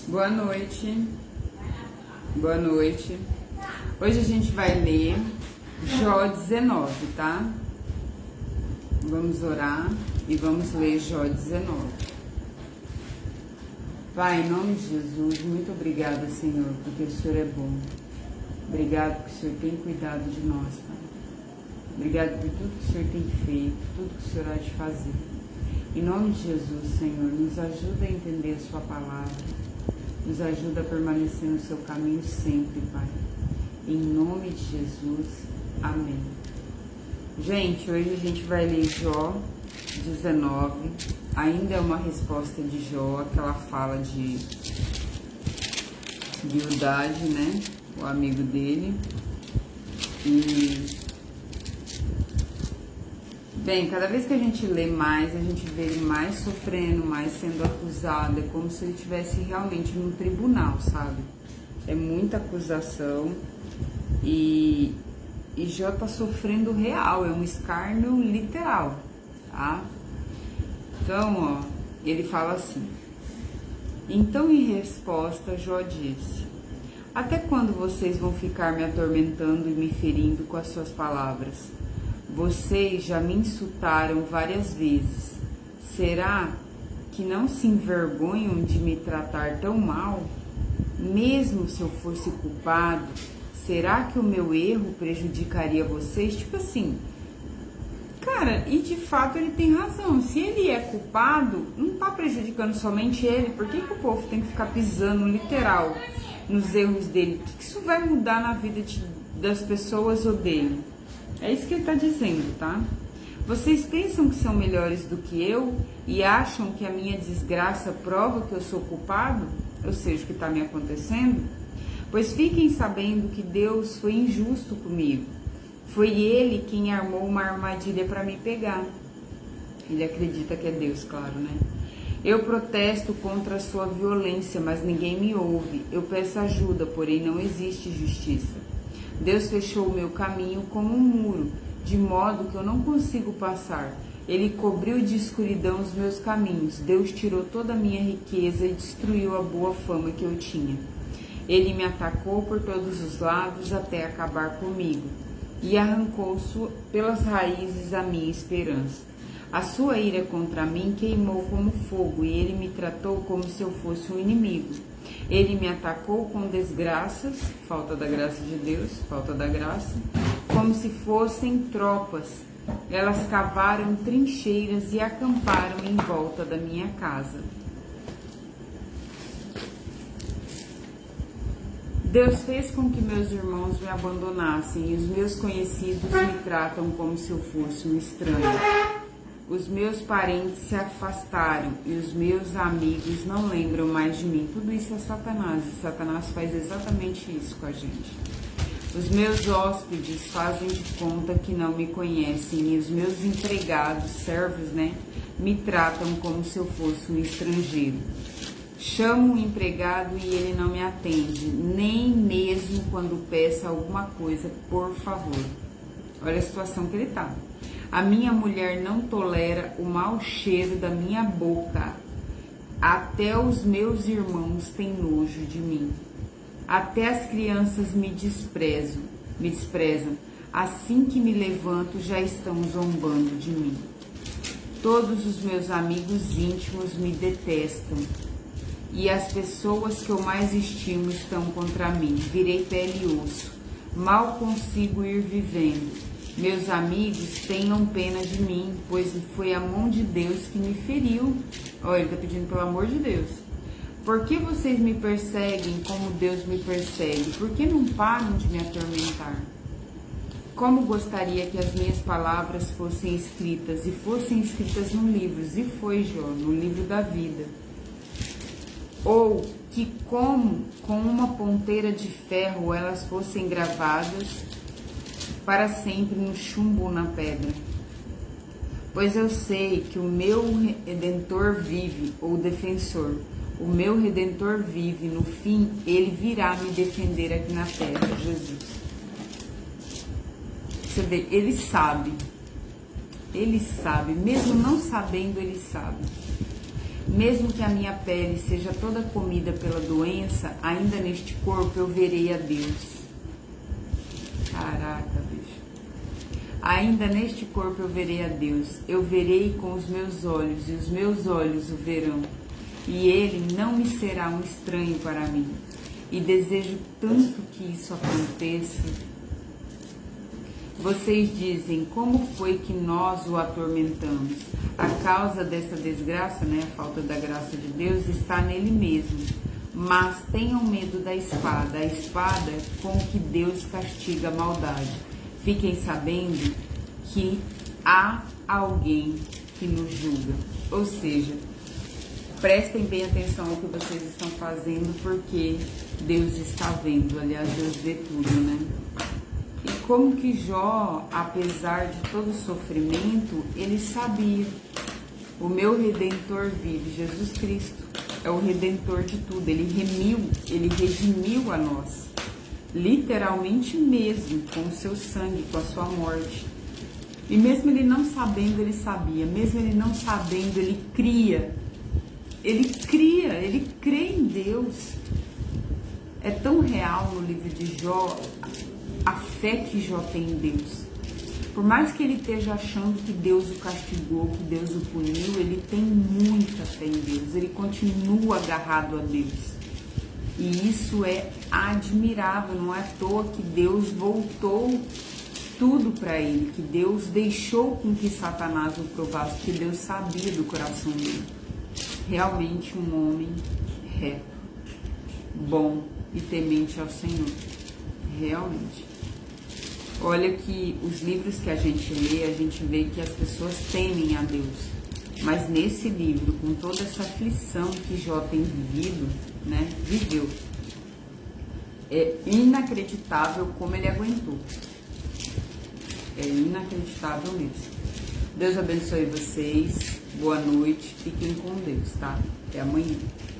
Boa noite. Boa noite. Hoje a gente vai ler Jó 19, tá? Vamos orar e vamos ler Jó 19. Pai, em nome de Jesus, muito obrigada, Senhor, porque o Senhor é bom. Obrigado porque o Senhor tem cuidado de nós, Pai. Obrigado por tudo que o Senhor tem feito, tudo que o Senhor há de fazer. Em nome de Jesus, Senhor, nos ajuda a entender a Sua palavra. Nos ajuda a permanecer no Seu caminho sempre, Pai. Em nome de Jesus, amém. Gente, hoje a gente vai ler Jó 19. Ainda é uma resposta de Jó, aquela fala de Bildade, né? O amigo dele. E bem, cada vez que a gente lê mais, a gente vê ele mais sofrendo, mais sendo acusado. É como se ele estivesse realmente num tribunal, sabe? É muita acusação e Jó tá sofrendo real, é um escárnio literal, tá? Então, ó, ele fala assim: então, em resposta, Jó disse: até quando vocês vão ficar me atormentando e me ferindo com as suas palavras? Vocês já me insultaram várias vezes. Será que não se envergonham de me tratar tão mal? Mesmo se eu fosse culpado, será que o meu erro prejudicaria vocês? Tipo assim, cara, e de fato ele tem razão. Se ele é culpado, não tá prejudicando somente ele. Por que o povo tem que ficar pisando literal nos erros dele? O que isso vai mudar na vida das pessoas ou dele? É isso que ele está dizendo, tá? Vocês pensam que são melhores do que eu e acham que a minha desgraça prova que eu sou culpado? Ou seja, o que está me acontecendo? Pois fiquem sabendo que Deus foi injusto comigo. Foi Ele quem armou uma armadilha para me pegar. Ele acredita que é Deus, claro, né? Eu protesto contra a sua violência, mas ninguém me ouve. Eu peço ajuda, porém não existe justiça. Deus fechou o meu caminho como um muro, de modo que eu não consigo passar. Ele cobriu de escuridão os meus caminhos. Deus tirou toda a minha riqueza e destruiu a boa fama que eu tinha. Ele me atacou por todos os lados até acabar comigo e arrancou pelas raízes a minha esperança. A sua ira contra mim queimou como fogo e ele me tratou como se eu fosse um inimigo. Ele me atacou com desgraças, falta da graça de Deus, falta da graça, como se fossem tropas. Elas cavaram trincheiras e acamparam em volta da minha casa. Deus fez com que meus irmãos me abandonassem e os meus conhecidos me tratam como se eu fosse um estranho. Os meus parentes se afastaram e os meus amigos não lembram mais de mim. Tudo isso é Satanás, e Satanás faz exatamente isso com a gente. Os meus hóspedes fazem de conta que não me conhecem e os meus empregados, servos, né, me tratam como se eu fosse um estrangeiro. Chamo um empregado e ele não me atende, nem mesmo quando peço alguma coisa, por favor. Olha a situação que ele está. A minha mulher não tolera o mau cheiro da minha boca. Até os meus irmãos têm nojo de mim. Até as crianças me desprezam. Assim que me levanto, já estão zombando de mim. Todos os meus amigos íntimos me detestam. E as pessoas que eu mais estimo estão contra mim. Virei pele e osso. Mal consigo ir vivendo. Meus amigos tenham pena de mim, pois foi a mão de Deus que me feriu. Olha, ele está pedindo pelo amor de Deus. Por que vocês me perseguem como Deus me persegue? Por que não param de me atormentar? Como gostaria que as minhas palavras fossem escritas, e fossem escritas num livro, e foi, Jó, no livro da vida. Ou que com uma ponteira de ferro elas fossem gravadas para sempre no chumbo ou na pedra. Pois eu sei que o meu Redentor vive, ou defensor, o meu Redentor vive, no fim ele virá me defender aqui na terra, Jesus. Você vê, ele sabe, mesmo não sabendo, ele sabe. Mesmo que a minha pele seja toda comida pela doença, ainda neste corpo eu verei a Deus. Caraca, bicho. Ainda neste corpo eu verei a Deus. Eu verei com os meus olhos, e os meus olhos o verão. E ele não me será um estranho para mim. E desejo tanto que isso aconteça. Vocês dizem, como foi que nós o atormentamos? A causa dessa desgraça, né, a falta da graça de Deus, está nele mesmo. Mas tenham medo da espada, a espada com que Deus castiga a maldade. Fiquem sabendo que há alguém que nos julga. Ou seja, prestem bem atenção ao que vocês estão fazendo, porque Deus está vendo. Aliás, Deus vê tudo, né? E como que Jó, apesar de todo o sofrimento, ele sabia: o meu Redentor vive, Jesus Cristo é o Redentor de tudo. Ele redimiu a nós, literalmente mesmo, com o seu sangue, com a sua morte. E mesmo ele não sabendo, ele sabia. Mesmo ele não sabendo, ele cria. Ele crê em Deus. É tão real no livro de Jó a fé que Jó tem em Deus. Por mais que ele esteja achando que Deus o castigou, que Deus o puniu, ele tem muita fé em Deus. Ele continua agarrado a Deus. E isso é admirável. Não é à toa que Deus voltou tudo para ele, que Deus deixou com que Satanás o provasse, que Deus sabia do coração dele. Realmente um homem reto, bom e temente ao Senhor. Realmente. Olha que os livros que a gente lê, a gente vê que as pessoas temem a Deus. Mas nesse livro, com toda essa aflição que Jó tem vivido, né, viveu, é inacreditável como ele aguentou. É inacreditável mesmo. Deus abençoe vocês. Boa noite. Fiquem com Deus, tá? Até amanhã.